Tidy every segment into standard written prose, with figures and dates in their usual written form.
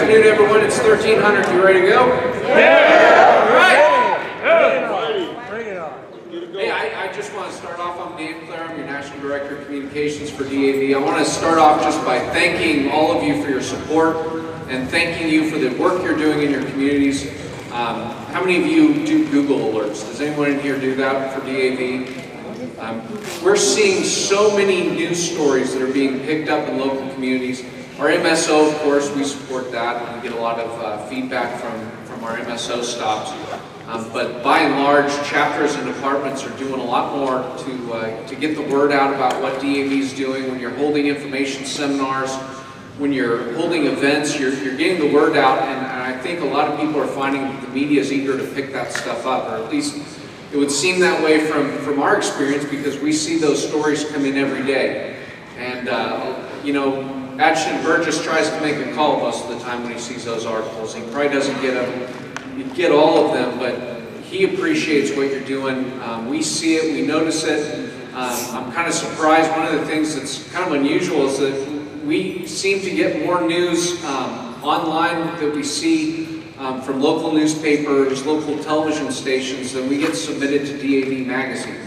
afternoon, everyone. It's 1300. You ready to go? Yeah! All right. Bring it on. Hey, I just want to start off. I'm Clare. I'm your National Director of Communications for DAV. I want to start off just by thanking all of you for your support and thanking you for the work you're doing in your communities. How many of you do Google alerts? Does anyone in here do that for DAV? We're seeing so many news stories that are being picked up in local communities. Our MSO, of course, we support that. We get a lot of feedback from our MSO stops. But by and large, chapters and departments are doing a lot more to get the word out about what DAV is doing. When you're holding information seminars, when you're holding events, you're getting the word out, and I think a lot of people are finding that the media is eager to pick that stuff up, or at least it would seem that way from our experience, because we see those stories come in every day. And you know, Ashton Burgess tries to make a call most of the time when he sees those articles. He probably doesn't get all of them, but he appreciates what you're doing. We see it, we notice it. I'm kind of surprised. One of the things that's kind of unusual is that we seem to get more news online that we see from local newspapers, local television stations than we get submitted to DAV magazine.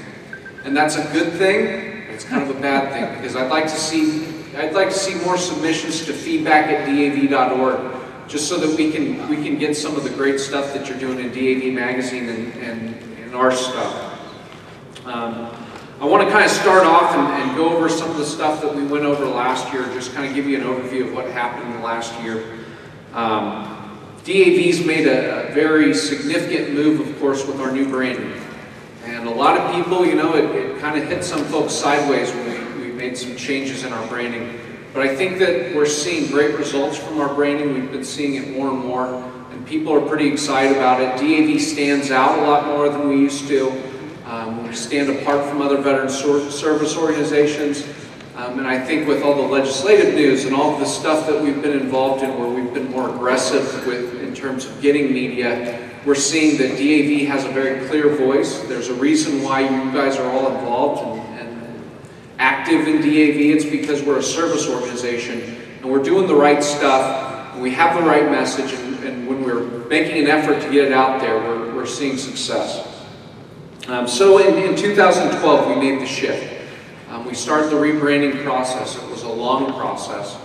And that's a good thing. It's kind of a bad thing, because I'd like to see more submissions to feedback@dav.org, just so that we can get some of the great stuff that you're doing in DAV magazine and our stuff. I want to kind of start off and go over some of the stuff that we went over last year, just kind of give you an overview of what happened in the last year. DAV's made a very significant move, of course, with our new branding. And a lot of people, you know, it kind of hit some folks sideways when we made some changes in our branding. But I think that we're seeing great results from our branding. We've been seeing it more and more, and people are pretty excited about it. DAV stands out a lot more than we used to. We stand apart from other veteran service organizations. And I think with all the legislative news and all of the stuff that we've been involved in, where we've been more aggressive in terms of getting media, we're seeing that DAV has a very clear voice. There's a reason why you guys are all involved and active in DAV. It's because we're a service organization, and we're doing the right stuff, and we have the right message, and when we're making an effort to get it out there, we're seeing success. So in 2012, we made the shift. We started the rebranding process. It was a long process.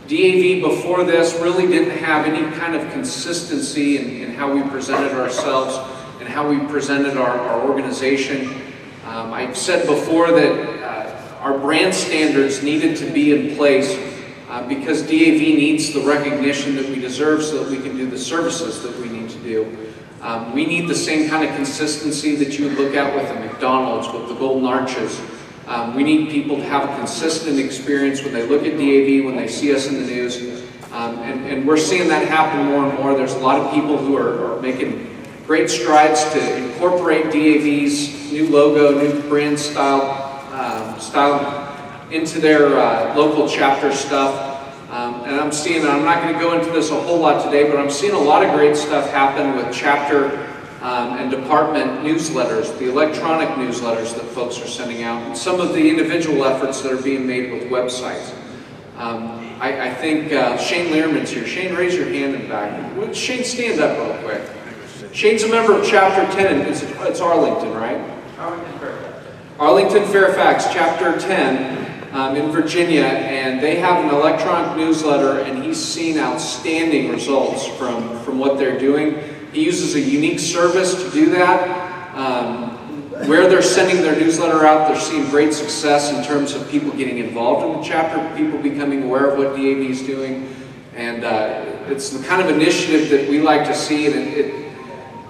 DAV before this really didn't have any kind of consistency in how we presented ourselves and how we presented our organization. I've said before that our brand standards needed to be in place because DAV needs the recognition that we deserve so that we can do the services that we need to do. We need the same kind of consistency that you would look at with a McDonald's, with the Golden Arches. We need people to have a consistent experience when they look at DAV, when they see us in the news. And we're seeing that happen more and more. There's a lot of people who are making great strides to incorporate DAV's new logo, new brand style into their local chapter stuff. And I'm seeing, I'm not going to go into this a whole lot today, but I'm seeing a lot of great stuff happen with chapter and department newsletters, the electronic newsletters that folks are sending out, and some of the individual efforts that are being made with websites. I think Shane Learman's here. Shane, raise your hand in the back. Shane, stand up real quick. Shane's a member of Chapter 10. It's Arlington, right? Arlington, Fairfax, Chapter 10 in Virginia, and they have an electronic newsletter, and he's seen outstanding results from what they're doing. He uses a unique service to do that. Where they're sending their newsletter out, they're seeing great success in terms of people getting involved in the chapter, people becoming aware of what DAV is doing, and it's the kind of initiative that we like to see, and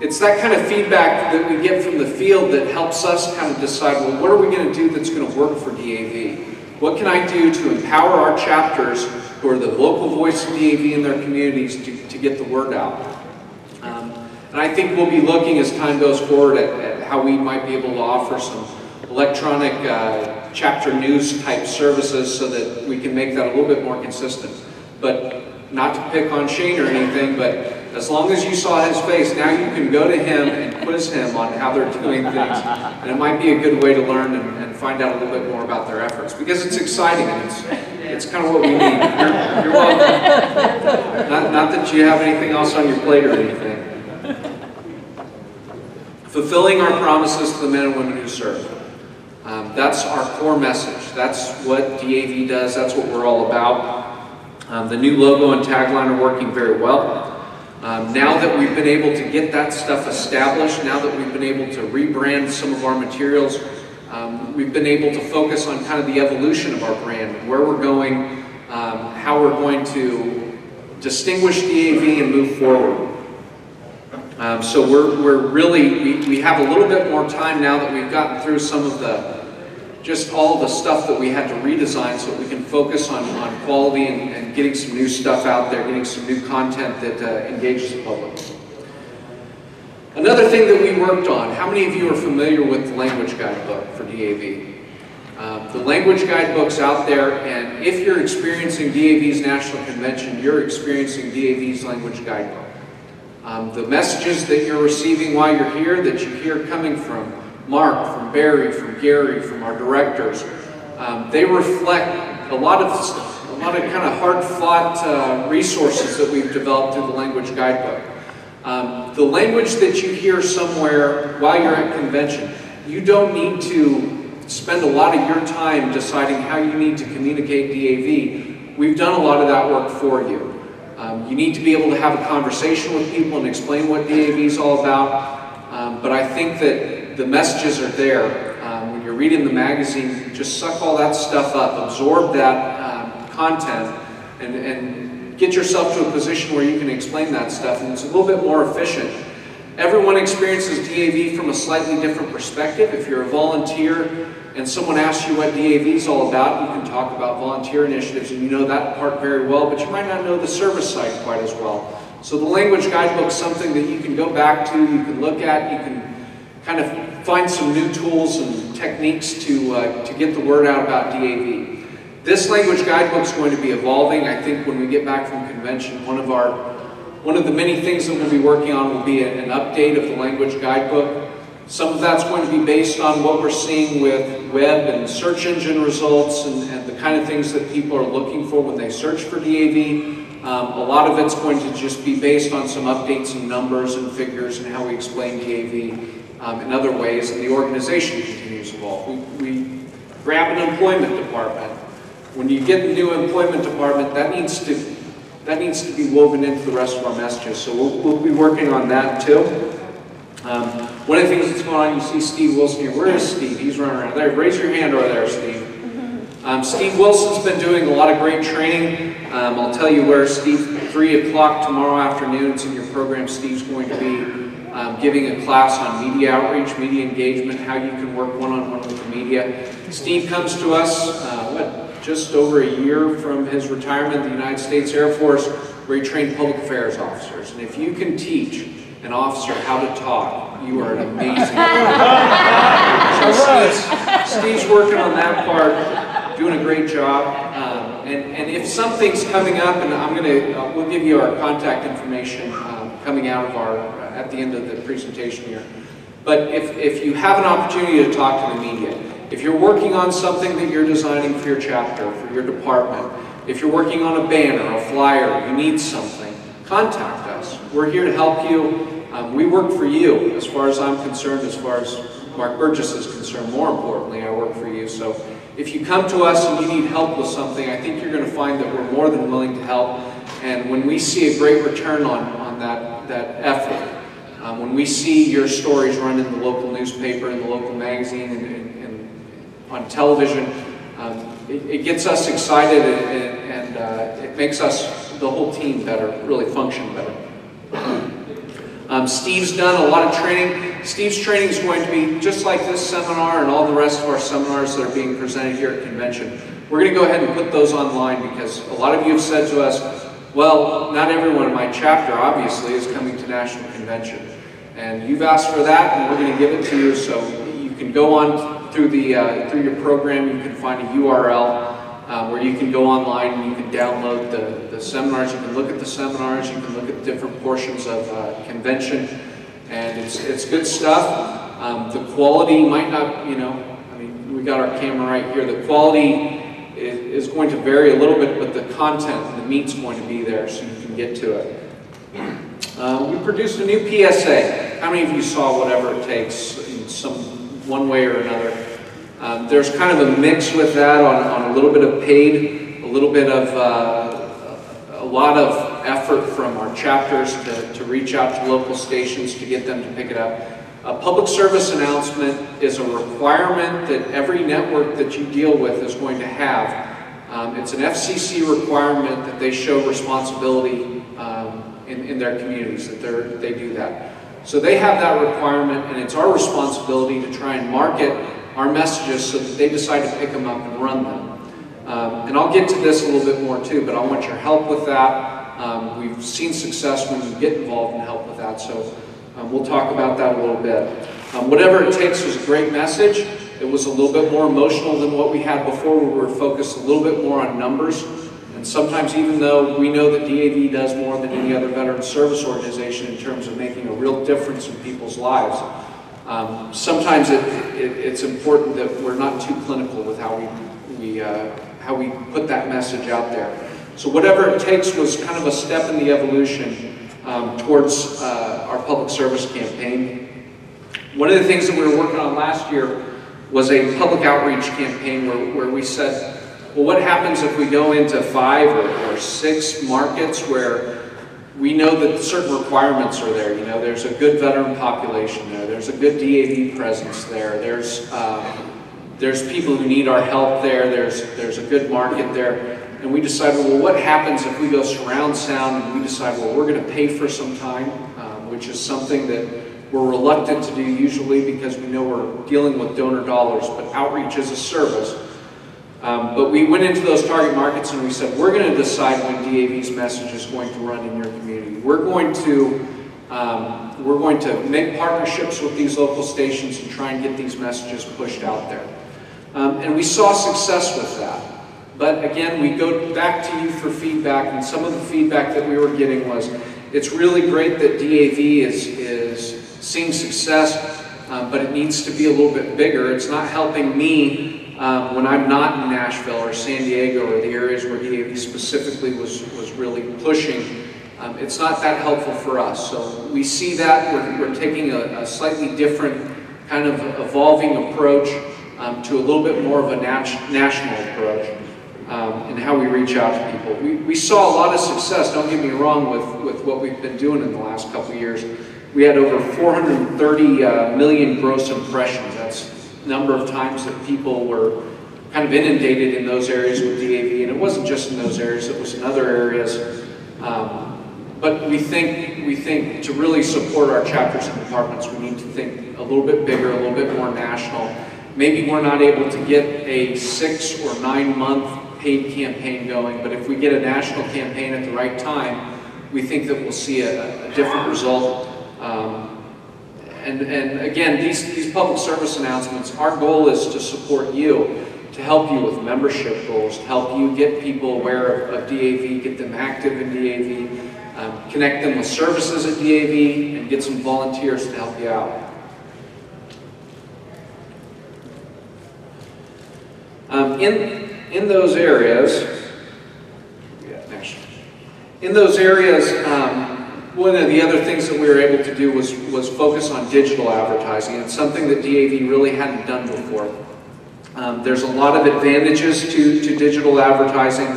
it's that kind of feedback that we get from the field that helps us kind of decide, well, what are we going to do that's going to work for DAV? What can I do to empower our chapters, who are the local voice of DAV in their communities, to get the word out? And I think we'll be looking as time goes forward at how we might be able to offer some electronic chapter news type services so that we can make that a little bit more consistent. But not to pick on Shane or anything, but as long as you saw his face, now you can go to him and quiz him on how they're doing things. And it might be a good way to learn and find out a little bit more about their efforts, because it's exciting and It's kind of what we need. You're welcome. Not that you have anything else on your plate or anything. Fulfilling our promises to the men and women who serve. That's our core message. That's what DAV does. That's what we're all about. The new logo and tagline are working very well. Now that we've been able to get that stuff established, now that we've been able to rebrand some of our materials, we've been able to focus on kind of the evolution of our brand, where we're going, how we're going to distinguish DAV and move forward. So we're really, we have a little bit more time now that we've gotten through some of the, just all the stuff that we had to redesign so that we can focus on quality and getting some new stuff out there, getting some new content that engages the public. Another thing that we worked on, how many of you are familiar with the language guidebook for DAV? The language guidebook's out there, and if you're experiencing DAV's National Convention, you're experiencing DAV's language guidebook. The messages that you're receiving while you're here, that you hear coming from Mark, from Barry, from Gary, from our directors, they reflect a lot of kind of hard-fought resources that we've developed through the language guidebook. The language that you hear somewhere while you're at convention, you don't need to spend a lot of your time deciding how you need to communicate DAV. We've done a lot of that work for you. You need to be able to have a conversation with people and explain what DAV is all about. But I think that the messages are there. When you're reading the magazine, just suck all that stuff up, absorb that content, and get yourself to a position where you can explain that stuff, and it's a little bit more efficient. Everyone experiences DAV from a slightly different perspective. If you're a volunteer and someone asks you what DAV is all about, you can talk about volunteer initiatives and you know that part very well, but you might not know the service side quite as well. So the language guidebook is something that you can go back to, you can look at, you can kind of find some new tools and techniques to get the word out about DAV. This language guidebook is going to be evolving. I think when we get back from convention, one of the many things that we'll be working on will be an update of the language guidebook. Some of that's going to be based on what we're seeing with web and search engine results and the kind of things that people are looking for when they search for DAV. A lot of it's going to just be based on some updates and numbers and figures and how we explain DAV in other ways, and the organization continues to evolve. We grab an employment department. When you get a new employment department, that needs to be woven into the rest of our messages. So we'll be working on that too. One of the things that's going on, you see Steve Wilson here. Where is Steve? He's running around there. Raise your hand over there, Steve. Steve Wilson's been doing a lot of great training. I'll tell you where, Steve, 3 o'clock tomorrow afternoon, it's in your program. Steve's going to be giving a class on media outreach, media engagement, how you can work one-on-one with the media. Steve comes to us, just over a year from his retirement in the United States Air Force, where he trained public affairs officers. And if you can teach an officer how to talk, you are an amazing So Steve's working on that part, doing a great job. And if something's coming up, and we'll give you our contact information coming out of at the end of the presentation here. But if you have an opportunity to talk to the media, if you're working on something that you're designing for your chapter, for your department, if you're working on a banner, a flyer, you need something, contact us. We're here to help you. We work for you, as far as I'm concerned, as far as Mark Burgess is concerned. More importantly, I work for you. So if you come to us and you need help with something, I think you're going to find that we're more than willing to help. And when we see a great return on that effort, when we see your stories run in the local newspaper, in the local magazine, and on television, it gets us excited and it makes us, the whole team, better, really function better. Steve's done a lot of training. Steve's training is going to be just like this seminar and all the rest of our seminars that are being presented here at convention. We're going to go ahead and put those online because a lot of you have said to us, well, not everyone in my chapter, obviously, is coming to National Convention. And you've asked for that, and we're going to give it to you. So you can go on through your program. You can find a URL where you can go online and you can download the seminars. You can look at the seminars. You can look at different portions of convention, and it's good stuff. The quality might not, I mean, we got our camera right here. The quality is going to vary a little bit, but the content and the meat's going to be there so you can get to it. We produced a new PSA. How many of you saw Whatever It Takes in one way or another? There's kind of a mix with that on a little bit of paid, a little bit of a lot of effort from our chapters to reach out to local stations to get them to pick it up. A public service announcement is a requirement that every network that you deal with is going to have. It's an FCC requirement that they show responsibility in their communities, that they do that. So they have that requirement, and it's our responsibility to try and market our messages so that they decide to pick them up and run them. And I'll get to this a little bit more too, but I want your help with that. We've seen success when you get involved and help with that, so we'll talk about that a little bit. Whatever It Takes was a great message. It was a little bit more emotional than what we had before, where we were focused a little bit more on numbers. And sometimes, even though we know that DAV does more than any other veteran service organization in terms of making a real difference in people's lives, sometimes it's important that we're not too clinical with how we put that message out there. So Whatever It Takes was kind of a step in the evolution towards our public service campaign. One of the things that we were working on last year was a public outreach campaign where we said, well, what happens if we go into 5 or 6 markets where we know that certain requirements are there? You know, there's a good veteran population there, there's a good DAV presence there, there's people who need our help there, there's a good market there. And we decided, well, what happens if we go surround sound and we decide, well, we're going to pay for some time, which is something that we're reluctant to do usually because we know we're dealing with donor dollars, but outreach is a service. But we went into those target markets and we said, we're going to decide when DAV's message is going to run in your community. We're going to make partnerships with these local stations and try and get these messages pushed out there. And we saw success with that. But again, we go back to you for feedback, and some of the feedback that we were getting was, it's really great that DAV is seeing success, but it needs to be a little bit bigger. It's not helping me when I'm not in Nashville or San Diego or the areas where DAV specifically was really pushing. It's not that helpful for us. So we see that we're taking a slightly different kind of evolving approach to a little bit more of a national approach in how we reach out to people. We saw a lot of success, don't get me wrong, with what we've been doing in the last couple of years. We had over 430 million gross impressions. That's the number of times that people were kind of inundated in those areas with DAV, and it wasn't just in those areas, it was in other areas. But we think to really support our chapters and departments, we need to think a little bit bigger, a little bit more national. Maybe we're not able to get a 6 or 9 month paid campaign going, but if we get a national campaign at the right time, we think that we'll see a different result. And again, these public service announcements, our goal is to support you, to help you with membership goals, to help you get people aware of DAV, get them active in DAV, connect them with services at DAV, and get some volunteers to help you out. In those areas, one of the other things that we were able to do was focus on digital advertising. It's something that DAV really hadn't done before. There's a lot of advantages to digital advertising,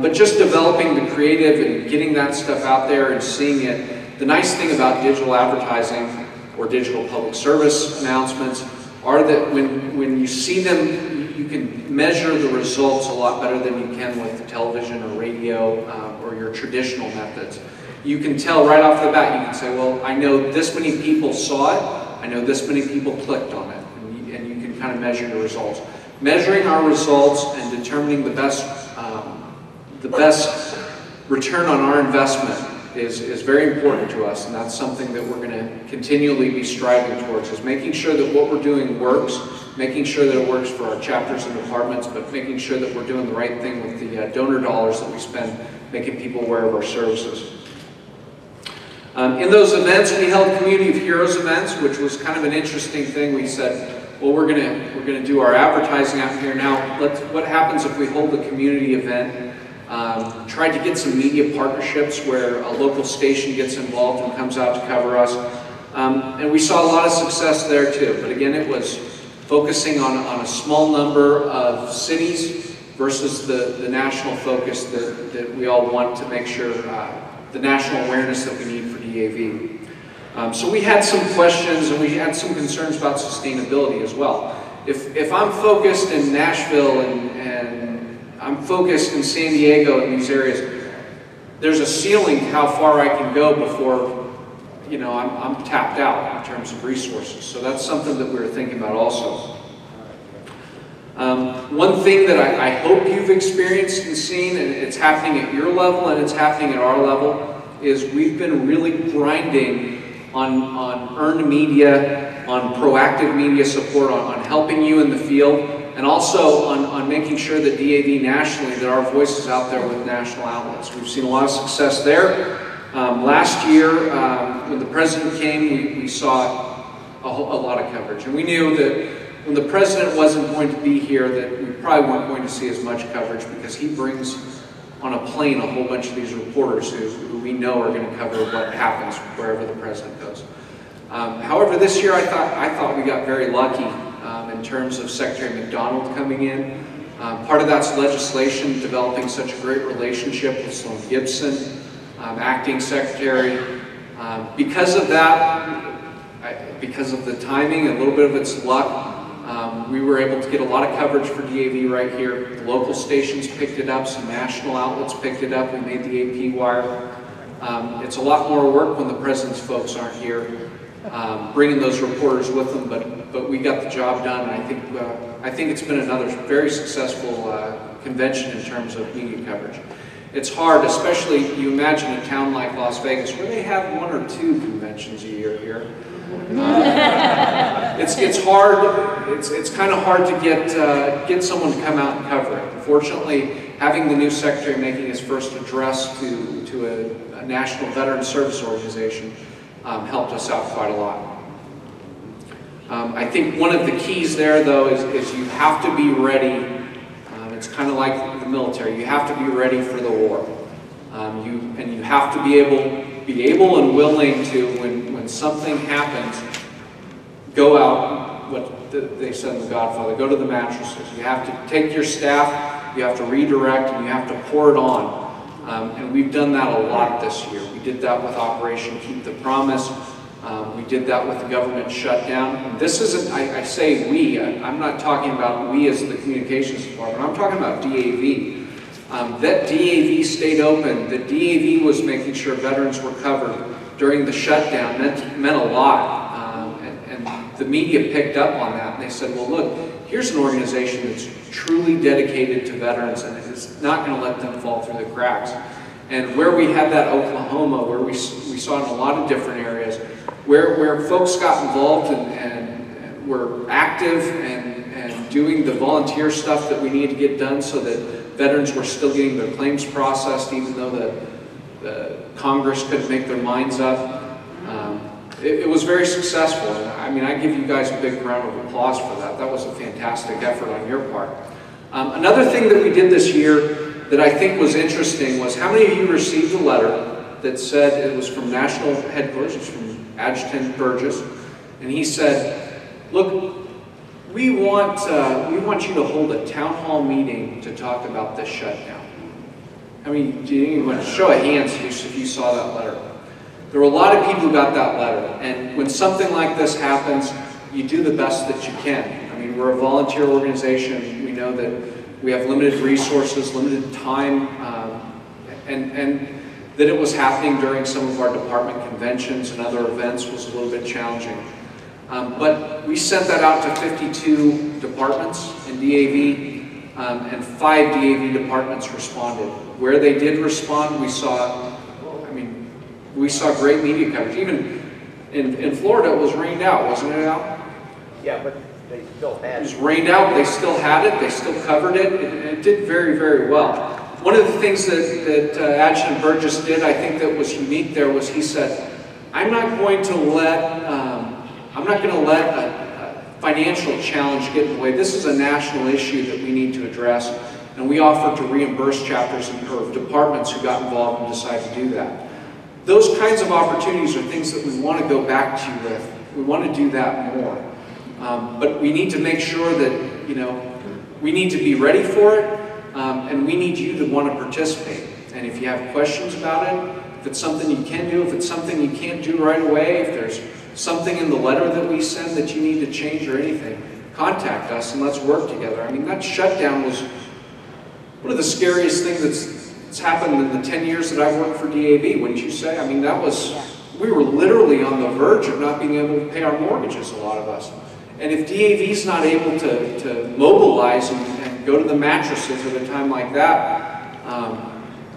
but just developing the creative and getting that stuff out there and seeing it. The nice thing about digital advertising or digital public service announcements are that when you see them, you can measure the results a lot better than you can with television or radio or your traditional methods. You can tell right off the bat, you can say, well, I know this many people saw it, I know this many people clicked on it, and you can kind of measure your results. Measuring our results and determining the best return on our investment is very important to us, and that's something that we're going to continually be striving towards, is making sure that what we're doing works, making sure that it works for our chapters and departments, but making sure that we're doing the right thing with the donor dollars that we spend, making people aware of our services. In those events, we held Community of Heroes events, which was kind of an interesting thing. We said, well, we're gonna do our advertising out here now. What happens if we hold a community event? Tried to get some media partnerships where a local station gets involved and comes out to cover us. And we saw a lot of success there too. But again, it was focusing on a small number of cities versus the national focus that we all want to make sure, the national awareness that we need for DAV. So we had some questions and we had some concerns about sustainability as well. If I'm focused in Nashville and I'm focused in San Diego in these areas, there's a ceiling to how far I can go before, you know, I'm tapped out in terms of resources. So that's something that we were thinking about also. One thing that I hope you've experienced and seen, and it's happening at your level and it's happening at our level, is we've been really grinding on earned media, on proactive media support, on helping you in the field, and also on making sure that DAV nationally, that our voice is out there with national outlets. We've seen a lot of success there. Last year, when the president came, we saw a lot of coverage. And we knew that when the president wasn't going to be here, that we probably weren't going to see as much coverage because he brings on a plane a whole bunch of these reporters who we know are going to cover what happens wherever the president goes. However, this year I thought we got very lucky in terms of Secretary McDonald coming in. Part of that's legislation, developing such a great relationship with Sloan Gibson, acting secretary. Because of that, because of the timing, a little bit of its luck, we were able to get a lot of coverage for DAV right here. The local stations picked it up, some national outlets picked it up, we made the AP wire. It's a lot more work when the president's folks aren't here, bringing those reporters with them, but we got the job done, and I think it's been another very successful convention in terms of media coverage. It's hard, especially you imagine a town like Las Vegas where they have 1 or 2 conventions a year here. It's hard. It's kind of hard to get someone to come out and cover it. Fortunately, having the new secretary making his first address to a national veteran service organization helped us out quite a lot. I think one of the keys there, though, is you have to be ready. It's kind of like the military. You have to be ready for the war. You have to be able and willing to, when something happens, go out, what they said in The Godfather, go to the mattresses. You have to take your staff, you have to redirect, and you have to pour it on. And we've done that a lot this year. We did that with Operation Keep the Promise. We did that with the government shutdown. And this isn't, I say we, I'm not talking about we as the communications department, I'm talking about DAV. That DAV stayed open, that DAV was making sure veterans were covered during the shutdown meant a lot. And the media picked up on that and they said, well look, here's an organization that's truly dedicated to veterans and is not going to let them fall through the cracks. And where we had that Oklahoma, where we saw in a lot of different areas, where folks got involved and were active and doing the volunteer stuff that we needed to get done so that veterans were still getting their claims processed even though the Congress couldn't make their minds up. It was very successful. I mean, I give you guys a big round of applause for that. That was a fantastic effort on your part. Another thing that we did this year that I think was interesting was how many of you received a letter that said it was from national headquarters, it was from Adjutant Burgess, and he said, look, we want you to hold a town hall meeting to talk about this shutdown. I mean, do you want to show of hands if you saw that letter? There were a lot of people who got that letter, and when something like this happens, you do the best that you can. I mean, we're a volunteer organization. We know that we have limited resources, limited time, and that it was happening during some of our department conventions and other events was a little bit challenging. But we sent that out to 52 departments in DAV, and 5 DAV departments responded. Where they did respond, we saw great media coverage. Even in Florida, it was rained out, wasn't it, Al? Yeah, but they still had it. It was rained out, they still had it, they still covered it, and it did very, very well. One of the things that Adjutant Burgess did, I think that was unique there, was he said, I'm not going to let financial challenge get in the way. This is a national issue that we need to address, and we offer to reimburse chapters or departments who got involved and decided to do that. Those kinds of opportunities are things that we want to go back to you with. We want to do that more. But we need to make sure that, you know, we need to be ready for it, and we need you to want to participate. And if you have questions about it, if it's something you can do, if it's something you can't do right away, if there's something in the letter that we send that you need to change or anything, contact us and let's work together. I mean, that shutdown was one of the scariest things that's happened in the 10 years that I've worked for DAV, wouldn't you say? I mean, that was, we were literally on the verge of not being able to pay our mortgages, a lot of us. And if DAV's not able to mobilize and go to the mattresses at a time like that, I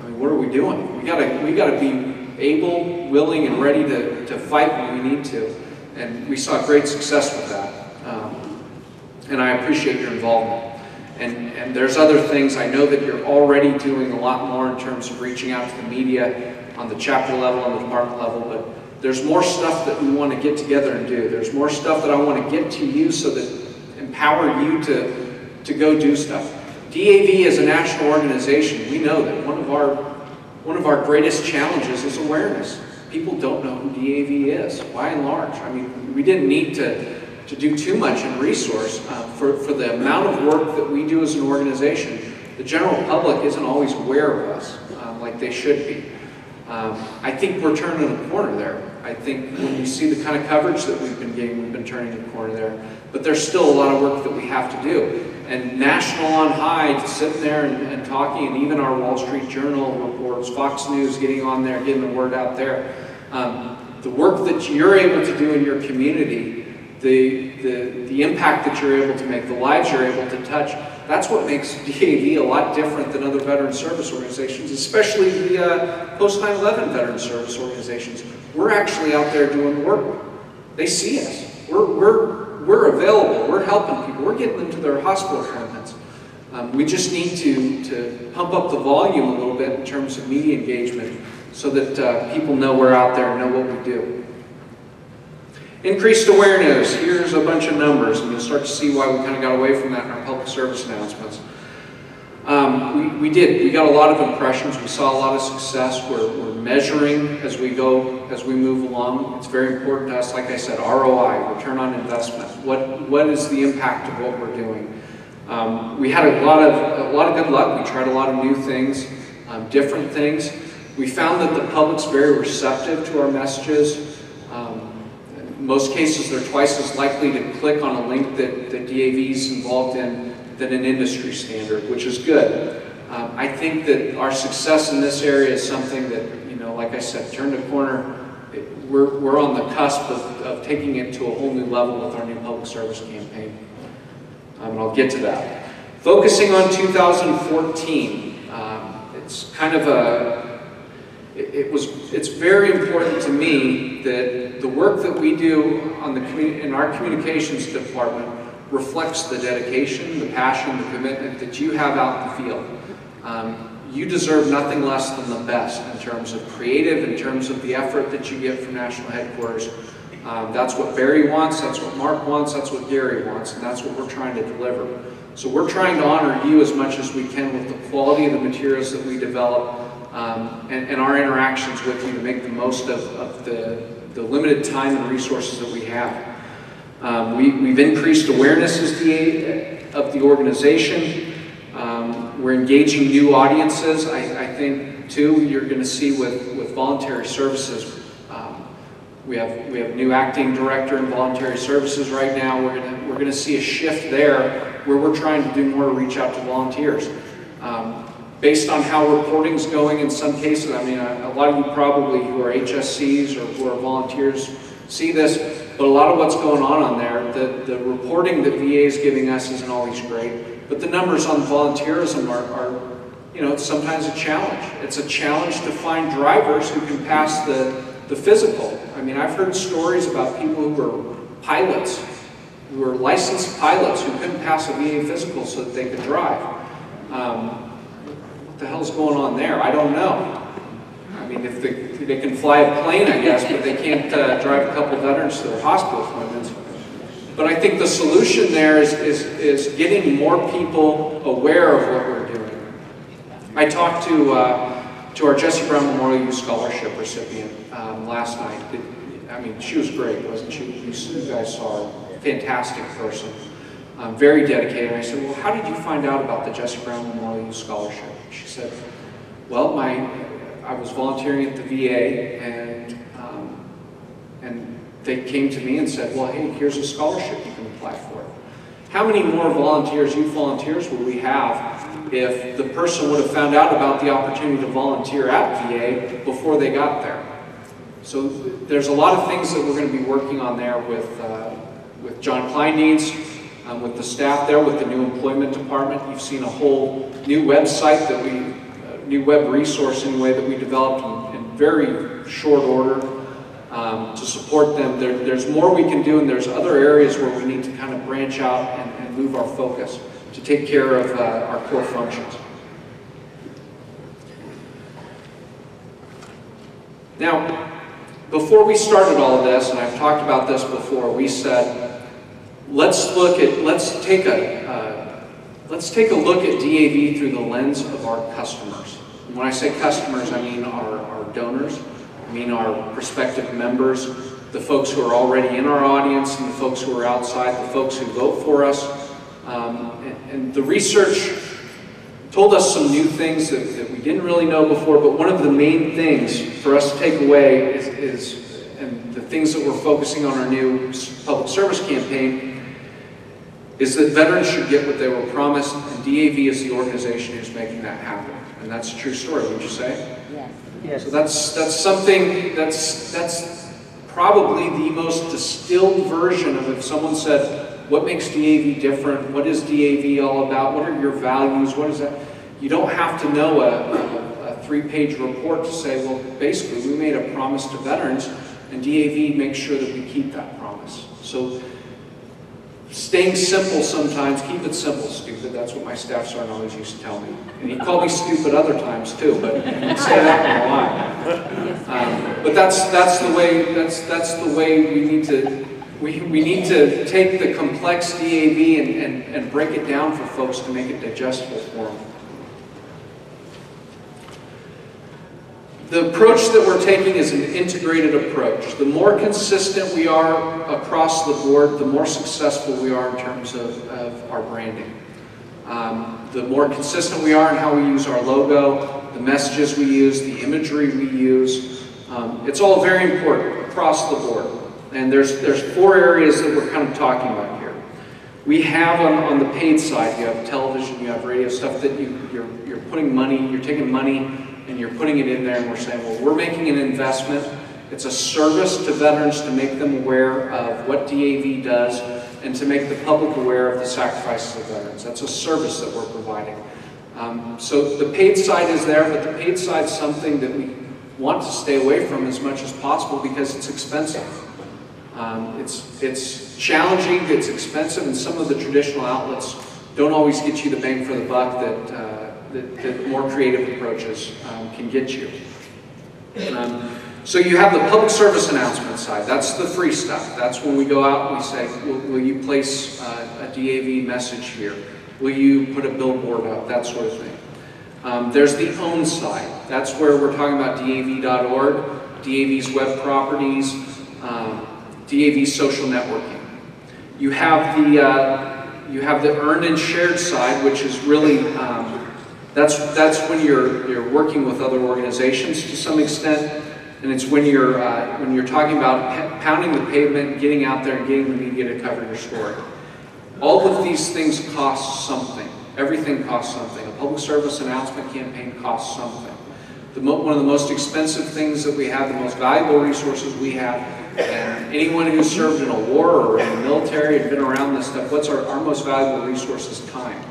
mean, what are we doing? We gotta be able, willing, and ready to fight when we need to. And we saw great success with that. And I appreciate your involvement. And there's other things. I know that you're already doing a lot more in terms of reaching out to the media on the chapter level, on the department level, but there's more stuff that we want to get together and do. There's more stuff that I want to get to you so that empower you to go do stuff. DAV is a national organization. We know that one of our greatest challenges is awareness. People don't know who DAV is, by and large. I mean, we didn't need to do too much in resource for the amount of work that we do as an organization. The general public isn't always aware of us like they should be. I think we're turning a corner there. I think when you see the kind of coverage that we've been getting, we've been turning a corner there. But there's still a lot of work that we have to do. And National on High, sitting there and talking, and even our Wall Street Journal reports, Fox News getting on there, getting the word out there. The work that you're able to do in your community, the impact that you're able to make, the lives you're able to touch, that's what makes DAV a lot different than other veteran service organizations, especially the post 9/11 veteran service organizations. We're actually out there doing work. They see us. We're available. We're helping people. We're getting them to their hospital appointments. We just need to pump up the volume a little bit in terms of media engagement so that people know we're out there and know what we do. Increased awareness. Here's a bunch of numbers, and you'll start to see why we kind of got away from that in our public service announcements. We got a lot of impressions. We saw a lot of success. We're measuring as we move along. It's very important to us, like I said, ROI, return on investment. What is the impact of what we're doing? We had a lot of good luck. We tried a lot of new things, different things. We found that the public's very receptive to our messages. In most cases, they're twice as likely to click on a link that DAV's involved in than an industry standard, which is good. I think that our success in this area is something that, you know, like I said, turned a corner. We're on the cusp of taking it to a whole new level with our new public service campaign. And I'll get to that. Focusing on 2014, it's kind of it's very important to me that the work that we do in our communications department reflects the dedication, the passion, the commitment that you have out in the field. You deserve nothing less than the best in terms of creative, in terms of the effort that you get from national headquarters. That's what Barry wants, that's what Mark wants, that's what Gary wants, and that's what we're trying to deliver. So we're trying to honor you as much as we can with the quality of the materials that we develop and our interactions with you to make the most of the limited time and resources that we have. We've increased awareness of the organization. We're engaging new audiences. I think, too, you're going to see with voluntary services. We have a new acting director in voluntary services right now. We're going to see a shift there where we're trying to do more to reach out to volunteers. Based on how reporting's going in some cases, I mean, a lot of you probably who are HSCs or who are volunteers see this, but a lot of what's going on there, the reporting that VA is giving us isn't always great, but the numbers on volunteerism are you know, it's sometimes a challenge. It's a challenge to find drivers who can pass the physical. I mean, I've heard stories about people who were pilots, who were licensed pilots who couldn't pass a VA physical so that they could drive. What the hell's going on there? I don't know. I mean, if they can fly a plane, I guess, but they can't drive a couple veterans to their hospital appointments. But I think the solution there is getting more people aware of what we're doing. I talked to our Jesse Brown Memorial Youth Scholarship recipient last night. I mean, she was great, wasn't she? You guys saw her. Fantastic person. Very dedicated. I said, well, how did you find out about the Jesse Brown Memorial Youth Scholarship? She said, well, I was volunteering at the VA, and they came to me and said, well, hey, here's a scholarship you can apply for. How many more youth volunteers would we have if the person would have found out about the opportunity to volunteer at VA before they got there? So there's a lot of things that we're going to be working on there with John Kleindienst, with the staff there, with the new employment department. You've seen a whole new website new web resource anyway that we developed in very short order to support them. There's more we can do, and there's other areas where we need to kind of branch out and move our focus to take care of our core functions. Now, before we started all of this, and I've talked about this before, we said, let's take a look at DAV through the lens of our customers. And when I say customers, I mean our donors, I mean our prospective members, the folks who are already in our audience, and the folks who are outside, the folks who vote for us. And the research told us some new things that we didn't really know before, but one of the main things for us to take away and the things that we're focusing on our new public service campaign, is that veterans should get what they were promised, and DAV is the organization who's making that happen. And that's a true story, would you say? Yes. Yes. So that's something, that's probably the most distilled version of if someone said, what makes DAV different? What is DAV all about? What are your values? What is that? You don't have to know a 3-page report to say, well, basically, we made a promise to veterans, and DAV makes sure that we keep that promise. So, staying simple sometimes, keep it simple, stupid. That's what my staff sergeant always used to tell me. And he called me stupid other times too, but he didn't say that in a lot. But that's the way we need to. We need to take the complex DAV and break it down for folks to make it digestible for them. The approach that we're taking is an integrated approach. The more consistent we are across the board, the more successful we are in terms of our branding. The more consistent we are in how we use our logo, the messages we use, the imagery we use. It's all very important across the board. And there's 4 areas that we're kind of talking about here. We have on the paid side, you have television, you have radio, stuff that you're putting money, you're taking money and you're putting it in there, and we're saying, well, we're making an investment. It's a service to veterans to make them aware of what DAV does and to make the public aware of the sacrifices of veterans. That's a service that we're providing. So the paid side is there, but the paid side is something that we want to stay away from as much as possible because it's expensive. It's challenging, it's expensive, and some of the traditional outlets don't always get you the bang for the buck that more creative approaches can get you. So you have the public service announcement side. That's the free stuff. That's when we go out and we say, will you place a DAV message here? Will you put a billboard up? That sort of thing. There's the own side. That's where we're talking about DAV.org, DAV's web properties, DAV social networking. You have the earned and shared side, which is really that's when you're working with other organizations to some extent, and it's when you're talking about pounding the pavement, getting out there, and getting the media to cover your story. All of these things cost something. Everything costs something. A public service announcement campaign costs something. One of the most expensive things that we have, the most valuable resources we have, and anyone who's served in a war or in the military and been around this stuff, what's our most valuable resource is time.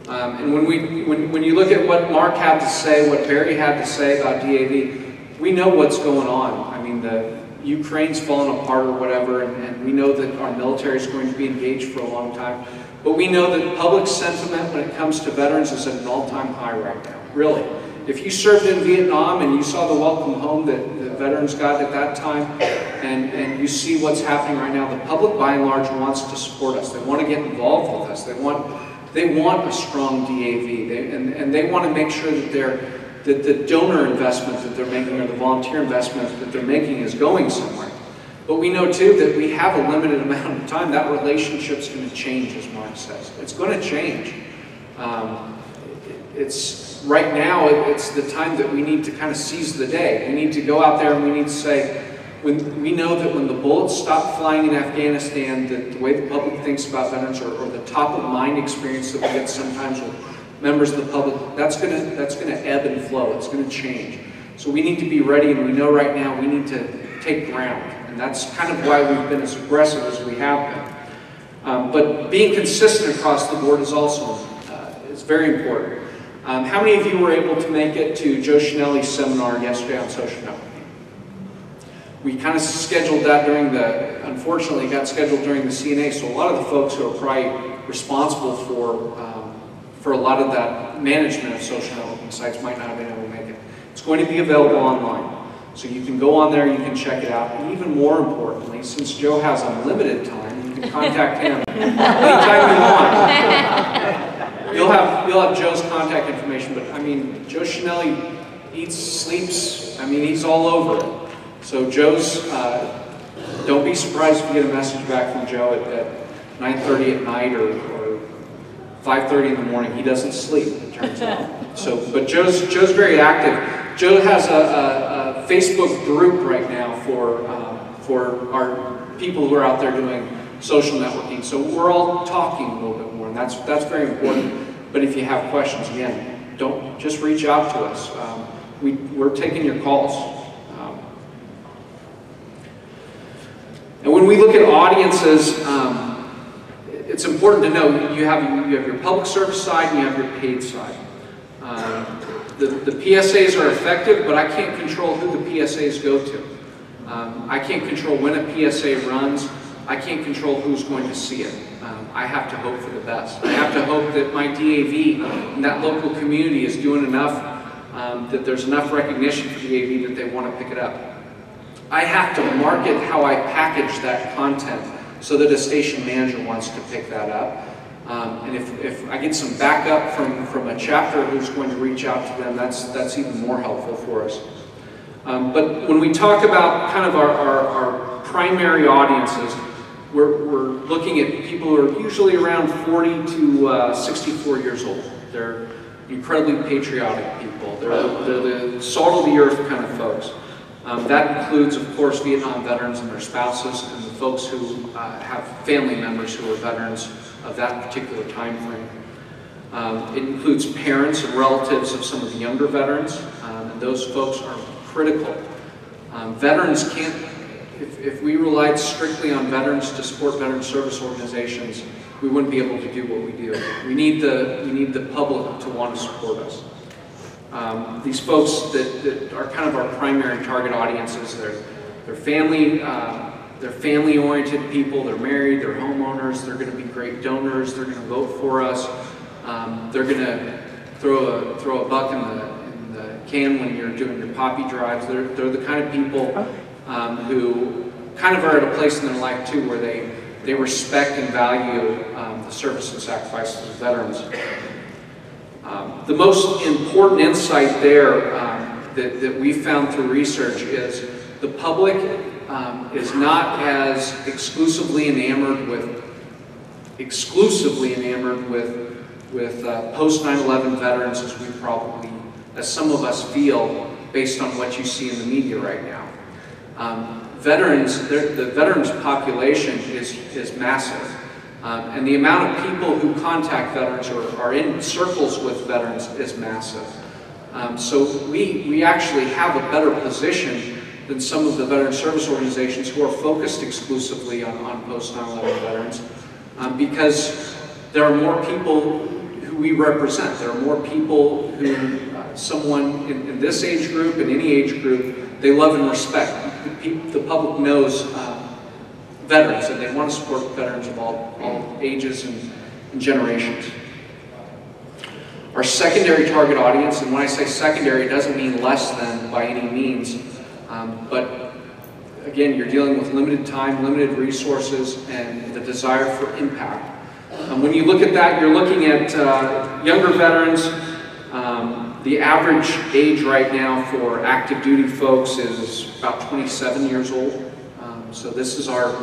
And when you look at what Mark had to say, what Barry had to say about DAV, we know what's going on. I mean, the Ukraine's fallen apart or whatever, and we know that our military is going to be engaged for a long time. But we know that public sentiment when it comes to veterans is at an all-time high right now, really. If you served in Vietnam and you saw the welcome home that the veterans got at that time, And you see what's happening right now. The public, by and large, wants to support us. They want to get involved with us. They want a strong DAV, and they want to make sure that the donor investment that they're making or the volunteer investment that they're making is going somewhere. But we know too that we have a limited amount of time. That relationship's going to change, as Mark says. It's going to change. Right now, it's the time that we need to kind of seize the day. We need to go out there and we need to say, we know that when the bullets stop flying in Afghanistan, that the way the public thinks about veterans, or the top of mind experience that we get sometimes with members of the public, that's going to ebb and flow. It's going to change. So we need to be ready, and we know right now we need to take ground. And that's kind of why we've been as aggressive as we have been. But being consistent across the board is also is very important. How many of you were able to make it to Joe Schinelli's seminar yesterday on social networking? We kind of scheduled that unfortunately got scheduled during the CNA, so a lot of the folks who are probably responsible for a lot of that management of social networking sites might not have been able to make it. It's going to be available online. So you can go on there, you can check it out, and even more importantly, since Joe has unlimited time, you can contact him anytime you want. You'll have Joe's contact information, but I mean, Joe Schinelli eats, sleeps, I mean, he's all over it. So Joe's, don't be surprised if you get a message back from Joe at 9:30 at night or 5:30 in the morning. He doesn't sleep, it turns out. So, but Joe's very active. Joe has a Facebook group right now for our people who are out there doing social networking. So we're all talking a little bit more, and that's very important. But if you have questions, again, don't just reach out to us. We're taking your calls. And when we look at audiences, it's important to know you have your public service side and you have your paid side. The PSAs are effective, but I can't control who the PSAs go to. I can't control when a PSA runs. I can't control who's going to see it. I have to hope for the best. I have to hope that my DAV in that local community is doing enough, that there's enough recognition for DAV that they want to pick it up. I have to market how I package that content so that a station manager wants to pick that up. And if I get some backup from a chapter who's going to reach out to them, that's even more helpful for us. But when we talk about kind of our primary audiences, we're looking at people who are usually around 40 to 64 years old. They're incredibly patriotic people. They're the salt of the earth kind of folks. That includes, of course, Vietnam veterans and their spouses, and the folks who have family members who are veterans of that particular time frame. It includes parents and relatives of some of the younger veterans, and those folks are critical. Veterans can't, if we relied strictly on veterans to support veteran service organizations, we wouldn't be able to do what we do. We need the public to want to support us. These folks that are kind of our primary target audiences, they're family-oriented people, they're married, they're homeowners, they're going to be great donors, they're going to vote for us, they're going to throw a buck in the can when you're doing your poppy drives. They're the kind of people who kind of are at a place in their life too where they respect and value the service and sacrifices of veterans. The most important insight there that we found through research is the public is not as exclusively enamored with post 9/11 veterans as some of us feel based on what you see in the media right now. The veterans population is massive. And the amount of people who contact veterans or are in circles with veterans is massive. So we actually have a better position than some of the veteran service organizations who are focused exclusively on post 9/11 veterans, because there are more people who we represent. There are more people who someone in this age group, in any age group, they love and respect. The public knows veterans, and they want to support veterans of all ages and generations. Our secondary target audience, and when I say secondary, it doesn't mean less than by any means, but again, you're dealing with limited time, limited resources, and the desire for impact. When you look at that, you're looking at younger veterans. The average age right now for active duty folks is about 27 years old. So this is our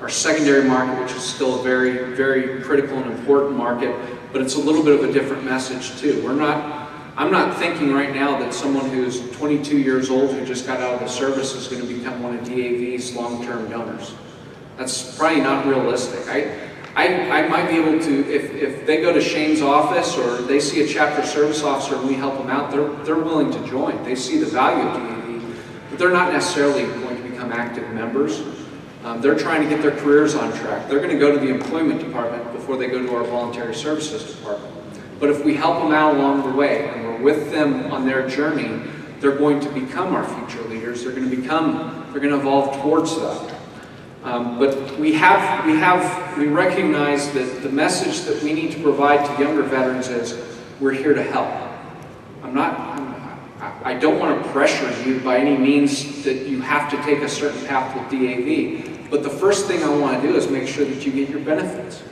secondary market, which is still a very, very critical and important market, but it's a little bit of a different message too. I'm not thinking right now that someone who's 22 years old who just got out of the service is going to become one of DAV's long-term donors. That's probably not realistic. I might be able to, if they go to Shane's office or they see a chapter service officer and we help them out, they're willing to join. They see the value of DAV, but they're not necessarily going to become active members. They're trying to get their careers on track. They're going to go to the employment department before they go to our voluntary services department. But if we help them out along the way and we're with them on their journey, they're going to become our future leaders. They're going to evolve towards that. But we recognize that the message that we need to provide to younger veterans is we're here to help. I don't want to pressure you by any means that you have to take a certain path with DAV, but the first thing I want to do is make sure that you get your benefits.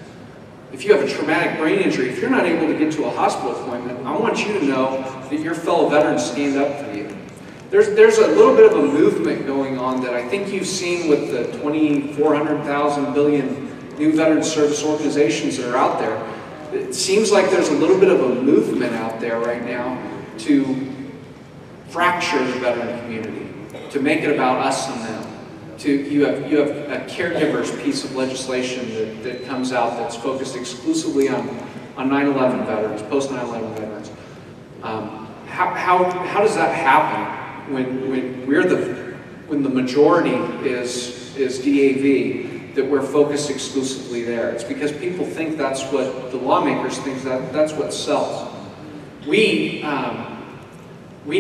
If you have a traumatic brain injury, if you're not able to get to a hospital appointment, I want you to know that your fellow veterans stand up for you. There's a little bit of a movement going on that I think you've seen with the 400,000 billion new veteran service organizations that are out there. It seems like there's a little bit of a movement out there right now to fracture the veteran community, to make it about us and them. You have a caregivers piece of legislation that comes out that's focused exclusively on 9/11 veterans, post 9/11 veterans. How does that happen when the majority is DAV, that we're focused exclusively there? It's because people think that's what the lawmakers think, that's what sells. We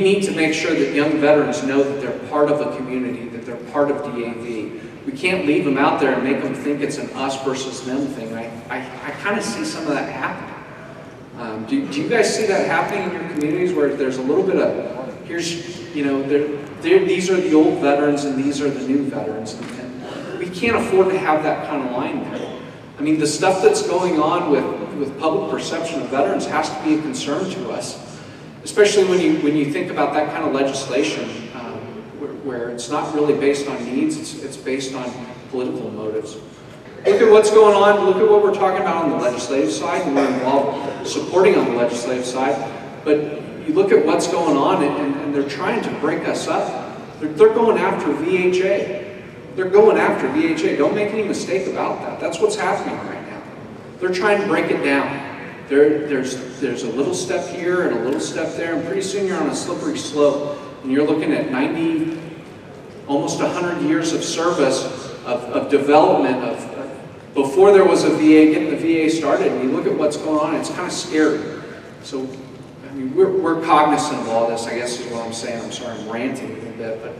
need to make sure that young veterans know that they're part of a community, that they're part of DAV. We can't leave them out there and make them think it's an us versus them thing. I kind of see some of that happening. Do you guys see that happening in your communities where there's a little bit of, these are the old veterans and these are the new veterans, and we can't afford to have that kind of line there. I mean, the stuff that's going on with public perception of veterans has to be a concern to us. Especially when you think about that kind of legislation, where it's not really based on needs, it's based on political motives. Look at what's going on, look at what we're talking about on the legislative side, and we're involved supporting on the legislative side, but you look at what's going on and they're trying to break us up. They're going after VHA. They're going after VHA. Don't make any mistake about that. That's what's happening right now. They're trying to break it down. There's a little step here and a little step there, and pretty soon you're on a slippery slope, and you're looking at 90, almost 100 years of service, of development, before there was a VA, getting the VA started, and you look at what's going on, it's kind of scary. So, I mean, we're cognizant of all this, I guess is what I'm saying. I'm sorry, I'm ranting a little bit, but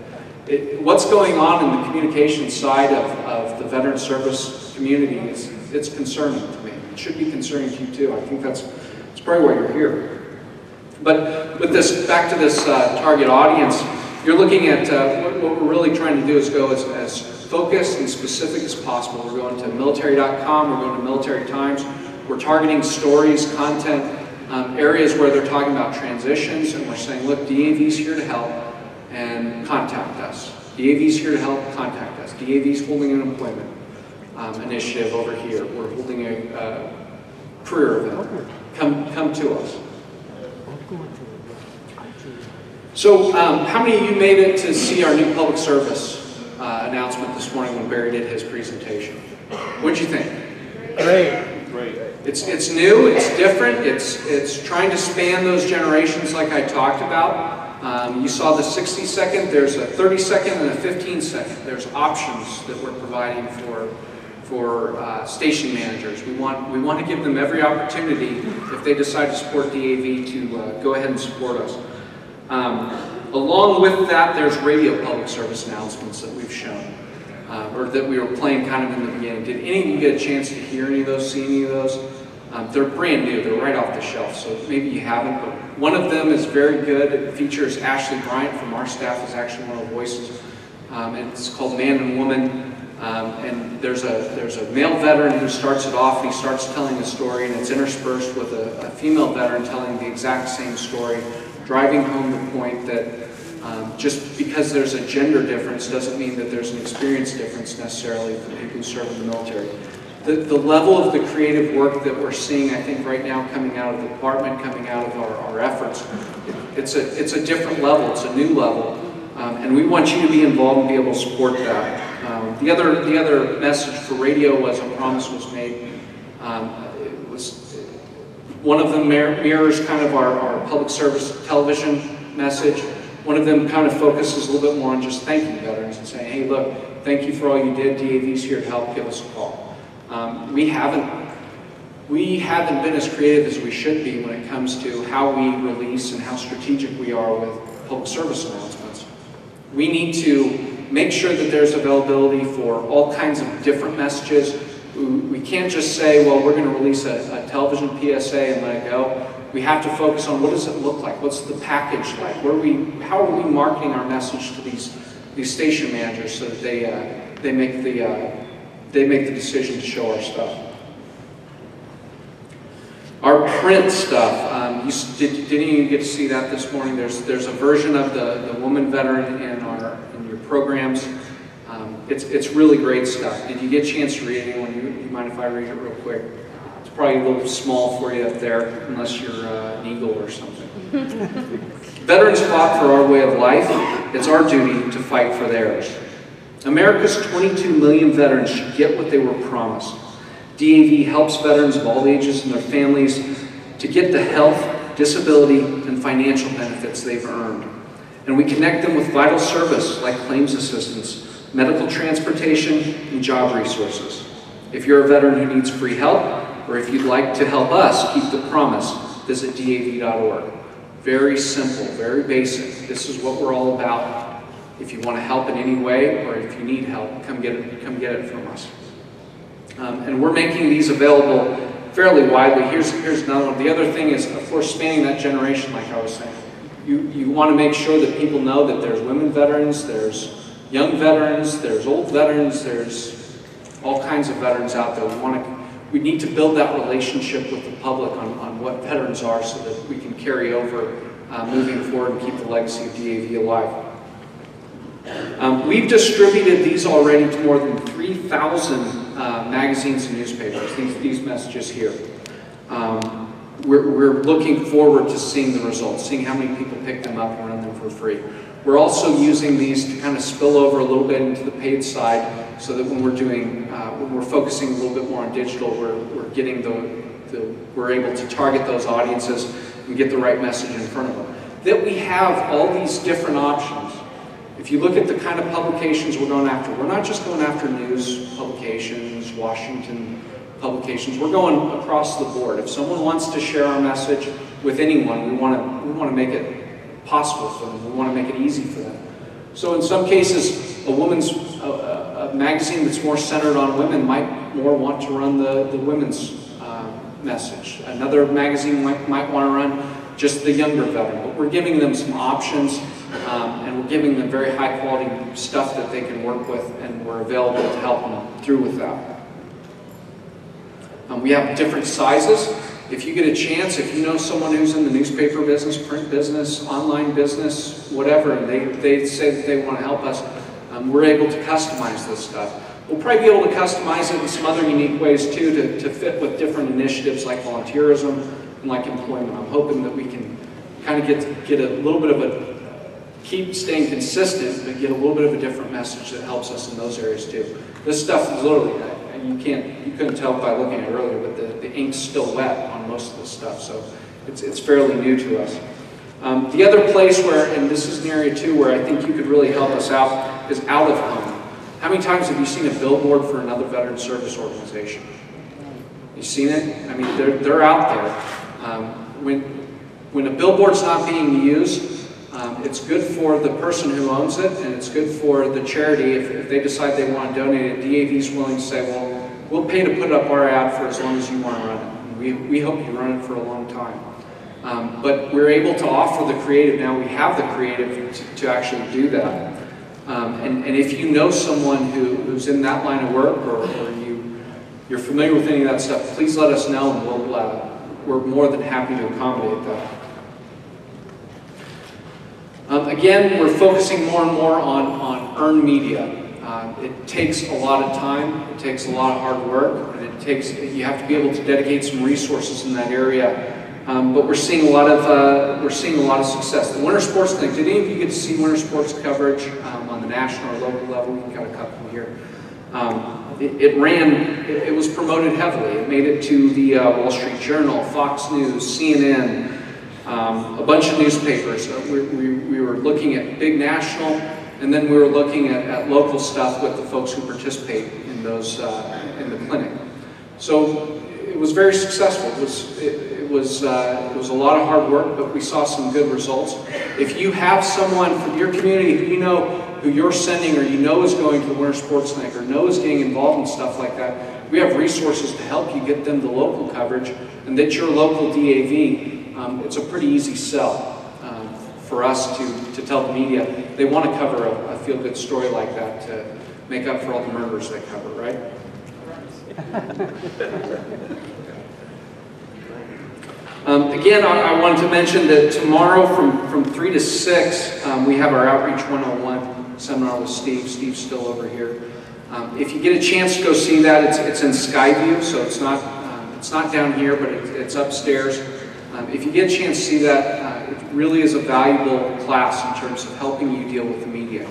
what's going on in the communication side of the veteran service community it's concerning to me. It should be concerning to you too. I think that's probably why you're here. But with this, back to this target audience, you're looking at what we're really trying to do is go as focused and specific as possible. We're going to military.com, we're going to Military Times, we're targeting stories, content, areas where they're talking about transitions, and we're saying, look, DAV's here to help, and contact us. DAV's here to help, contact us. DAV's holding an employment initiative over here. We're holding a career event. Come to us. So, how many of you made it to see our new public service announcement this morning when Barry did his presentation? What'd you think? Great. It's new, it's different, it's trying to span those generations like I talked about. You saw the 60-second, there's a 30-second and a 15-second. There's options that we're providing for station managers. We want to give them every opportunity, if they decide to support DAV, to go ahead and support us. Along with that, there's radio public service announcements that we've shown, or that we were playing kind of in the beginning. Did any of you get a chance to hear any of those, see any of those? They're brand new, they're right off the shelf, so maybe you haven't, but one of them is very good. It features Ashley Bryant from our staff, is actually one of the voices. and it's called Man and Woman. And there's a male veteran who starts it off, and he starts telling a story, and it's interspersed with a female veteran telling the exact same story, driving home the point that just because there's a gender difference doesn't mean that there's an experience difference necessarily for people who serve in the military. The level of the creative work that we're seeing, I think, right now coming out of the department, coming out of our efforts, it's a different level, it's a new level, and we want you to be involved and be able to support that. The other message for radio was a promise was made. It was one of them mirrors kind of our public service television message. One of them kind of focuses a little bit more on just thanking veterans and saying, hey, look, thank you for all you did. DAV's here to help. Give us a call. We haven't been as creative as we should be when it comes to how we release and how strategic we are with public service announcements. We need to make sure that there's availability for all kinds of different messages. We can't just say, well, we're going to release a television PSA and let it go. We have to focus on what does it look like? What's the package like? How are we marketing our message to these station managers so that they make the decision to show our stuff? Our print stuff, didn't you get to see that this morning? There's a version of the woman veteran in your programs. It's really great stuff. Did you get a chance to read it? You mind if I read it real quick? It's probably a little small for you up there, unless you're an eagle or something. Veterans fought for our way of life. It's our duty to fight for theirs. America's 22 million veterans should get what they were promised. DAV helps veterans of all ages and their families to get the health, disability, and financial benefits they've earned. And we connect them with vital service like claims assistance, medical transportation, and job resources. If you're a veteran who needs free help, or if you'd like to help us keep the promise, visit DAV.org. Very simple, very basic. This is what we're all about. If you want to help in any way, or if you need help, come get it from us. And we're making these available fairly widely. Here's another one. The other thing is, of course, spanning that generation, like I was saying. You want to make sure that people know that there's women veterans, there's young veterans, there's old veterans, there's all kinds of veterans out there. We need to build that relationship with the public on what veterans are so that we can carry over moving forward and keep the legacy of DAV alive. We've distributed these already to more than 3,000 magazines and newspapers, these messages here. We're looking forward to seeing the results, seeing how many people pick them up and run them for free. We're also using these to kind of spill over a little bit into the paid side so that when we're focusing a little bit more on digital, we're getting we're able to target those audiences and get the right message in front of them. That we have all these different options. If you look at the kind of publications we're going after, we're not just going after news publications, Washington publications, we're going across the board. If someone wants to share our message with anyone, we want to make it possible for them. We want to make it easy for them. So in some cases, a magazine that's more centered on women might more want to run the women's message. Another magazine might want to run just the younger veteran, but we're giving them some options. And we're giving them very high quality stuff that they can work with, and we're available to help them through with that. We have different sizes. If you get a chance, if you know someone who's in the newspaper business, print business, online business, whatever, and they say that they want to help us, we're able to customize this stuff. We'll probably be able to customize it in some other unique ways too to fit with different initiatives like volunteerism and like employment. I'm hoping that we can kind of get a little bit of keep staying consistent, but get a little bit of a different message that helps us in those areas too. This stuff is literally, and you couldn't tell by looking at it earlier, but the ink's still wet on most of this stuff, so it's fairly new to us. The other place where, and this is an area too, where I think you could really help us out is out of home. How many times have you seen a billboard for another veteran service organization? You seen it? I mean, they're out there. When a billboard's not being used, it's good for the person who owns it, and it's good for the charity if they decide they want to donate it. DAV's willing to say, well, we'll pay to put up our ad for as long as you want to run it. And we hope you run it for a long time. But we're able to offer the creative now. We have the creative to actually do that. And if you know someone who's in that line of work, or you're familiar with any of that stuff, please let us know, and we're more than happy to accommodate that. Again, we're focusing more and more on earned media. It takes a lot of time, it takes a lot of hard work, and you have to be able to dedicate some resources in that area. But we're seeing a lot of success. The Winter Sports Clinic. Did any of you get to see winter sports coverage on the national or local level? We've got a couple here. It was promoted heavily. It made it to the Wall Street Journal, Fox News, CNN, a bunch of newspapers. We were looking at big national, and then we were looking at local stuff with the folks who participate in those in the clinic. So it was very successful. It was a lot of hard work, but we saw some good results. If you have someone from your community who you know, who you're sending, or you know is going to the Winter Sports Clinic, or know is getting involved in stuff like that, we have resources to help you get them the local coverage, and that your local DAV, it's a pretty easy sell for us to tell the media they want to cover a feel-good story like that to make up for all the murders they cover, right? Again, I wanted to mention that tomorrow from 3 to 6, we have our Outreach 101 seminar with Steve. Steve's still over here. If you get a chance to go see that, it's in Skyview, so it's not down here, but it's upstairs. If you get a chance to see that, it really is a valuable class in terms of helping you deal with the media.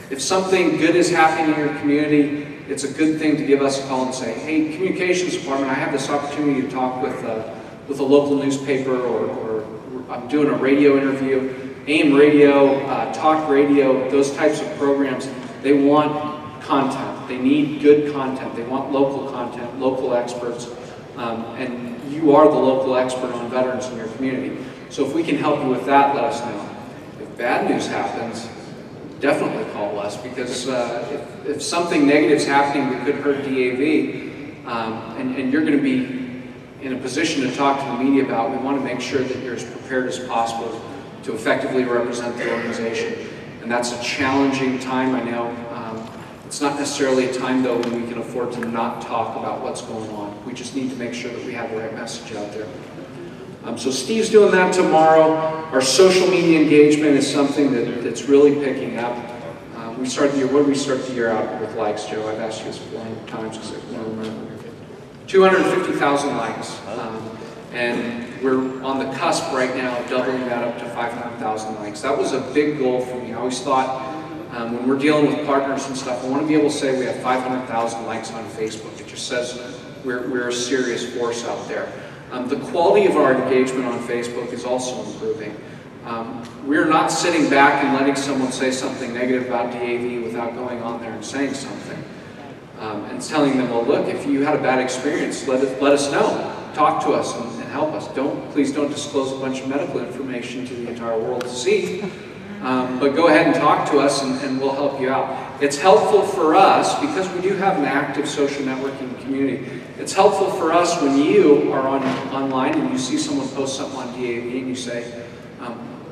If something good is happening in your community, it's a good thing to give us a call and say, hey, communications department, I have this opportunity to talk with a local newspaper, or I'm doing a radio interview, AM radio, talk radio, those types of programs. They want content. They need good content. They want local content, local experts, and you are the local expert on veterans in your community. So if we can help you with that, let us know. If bad news happens, definitely call us, because if something negative is happening that could hurt DAV, and you're going to be in a position to talk to the media about, we want to make sure that you're as prepared as possible to effectively represent the organization. And that's a challenging time, I know. It's not necessarily a time, though, when we can afford to not talk about what's going on. We just need to make sure that we have the right message out there. So Steve's doing that tomorrow. Our social media engagement is something that's really picking up. We started the year, what did we start the year out with likes, Joe? I've asked you this 400 times because I don't remember. 250,000 likes. And we're on the cusp right now of doubling that up to 500,000 likes. That was a big goal for me. I always thought, when we're dealing with partners and stuff, I want to be able to say we have 500,000 likes on Facebook. It just says we're a serious force out there. The quality of our engagement on Facebook is also improving. We're not sitting back and letting someone say something negative about DAV without going on there and saying something. And telling them, well, look, if you had a bad experience, let us know. Talk to us and help us. Please don't disclose a bunch of medical information to the entire world to see. But go ahead and talk to us, and we'll help you out. It's helpful for us, because we do have an active social networking community. It's helpful for us when you are online and you see someone post something on DAV and you say,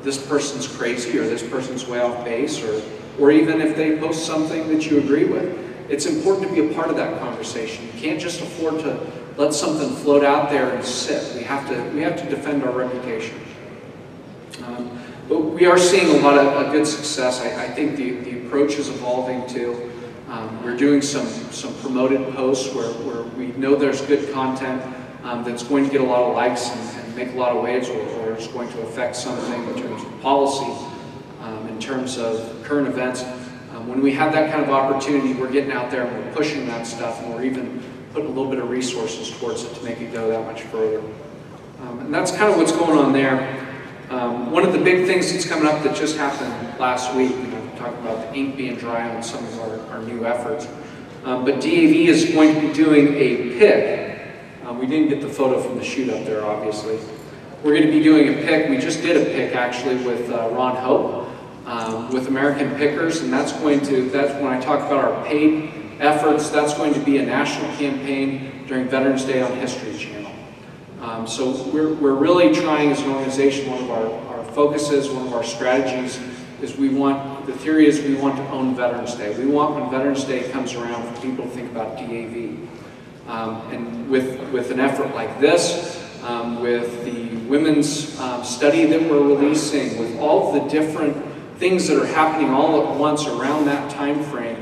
this person's crazy, or this person's way off base, or even if they post something that you agree with. It's important to be a part of that conversation. You can't just afford to let something float out there and sit. We have to defend our reputation. But we are seeing a lot of good success. I think the approach is evolving too. We're doing some promoted posts where we know there's good content that's going to get a lot of likes and make a lot of waves, or is going to affect something in terms of policy, in terms of current events. When we have that kind of opportunity, we're getting out there and we're pushing that stuff, and we're even putting a little bit of resources towards it to make it go that much further. And that's kind of what's going on there. One of the big things that's coming up that just happened last week, talking about the ink being dry on some of our new efforts, but DAV is going to be doing a pick. We didn't get the photo from the shoot up there, obviously. We're going to be doing a pick. We just did a pick, actually, with Ron Hope, with American Pickers, and that's when I talk about our paid efforts, that's going to be a national campaign during Veterans Day on History Channel. So we're really trying as an organization, one of our focuses, one of our strategies is the theory is we want to own Veterans Day. We want when Veterans Day comes around for people to think about DAV. And with an effort like this, with the women's study that we're releasing, with all of the different things that are happening all at once around that time frame,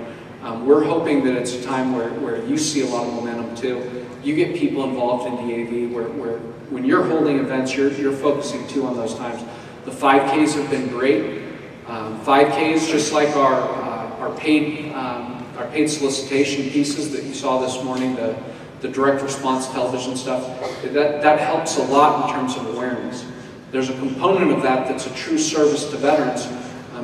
we're hoping that it's a time where you see a lot of momentum too. You get people involved in DAV where when you're holding events, you're focusing too on those times. The 5Ks have been great. 5Ks, just like our paid solicitation pieces that you saw this morning, the direct response television stuff, that helps a lot in terms of awareness. There's a component of that that's a true service to veterans.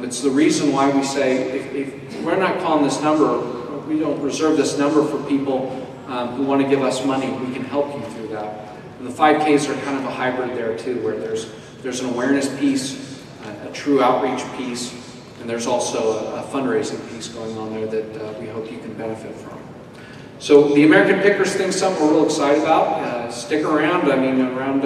It's the reason why we say, if we're not calling this number, we don't reserve this number for people who want to give us money, we can help you through that. And the 5Ks are kind of a hybrid there too, where there's an awareness piece, a true outreach piece, and there's also a fundraising piece going on there that we hope you can benefit from. So the American Pickers thing's something we're real excited about. Stick around. I mean, around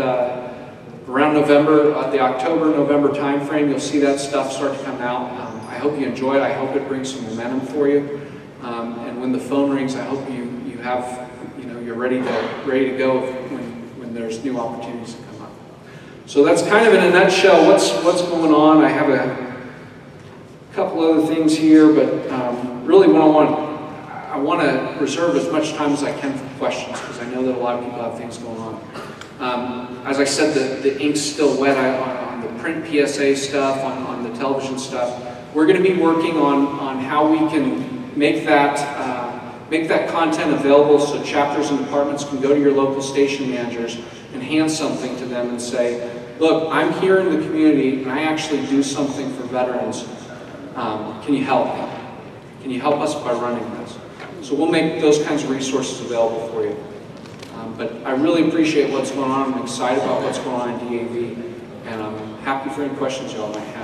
November, the October-November timeframe, you'll see that stuff start to come out. I hope you enjoy it. I hope it brings some momentum for you. And when the phone rings, I hope you have, you're ready to go when there's new opportunities to come up. So that's kind of in a nutshell what's going on. I have a couple other things here, but really what I want to reserve as much time as I can for questions, because I know that a lot of people have things going on. As I said, the ink's still wet on the print PSA stuff, on the television stuff. We're going to be working on how we can make that content available so chapters and departments can go to your local station managers and hand something to them and say, look, I'm here in the community and I actually do something for veterans. Can you help me? Can you help us by running this? So we'll make those kinds of resources available for you. But I really appreciate what's going on. I'm excited about what's going on in DAV, and I'm happy for any questions y'all might have.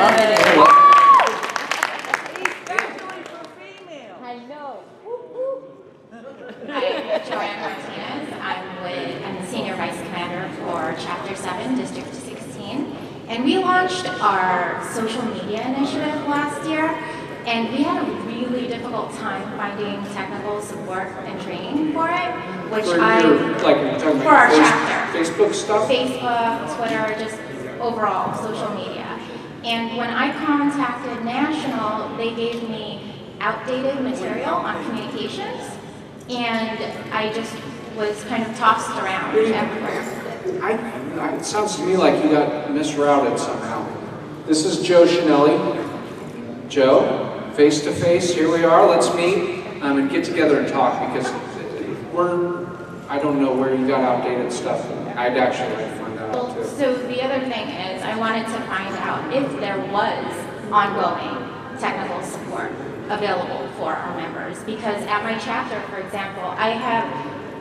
Especially for females. I know. Hi, Joanne Martinez. I'm the Senior Vice Commander for Chapter 7, District 16. And we launched our social media initiative last year, and we had a really difficult time finding technical support and training for it, which For our chapter. Facebook stuff? Facebook, Twitter, just overall social media. And when I contacted National, they gave me outdated material on communications, and I just was kind of tossed around everywhere. It sounds to me like you got misrouted somehow. This is Joe Schinelli. Joe, face to face, here we are, let's meet and get together and talk, because I don't know where you got outdated stuff. I'd actually like to find that out too. So the other thing is, I wanted to find out if there was ongoing technical support available for our members, because at my chapter, for example, I have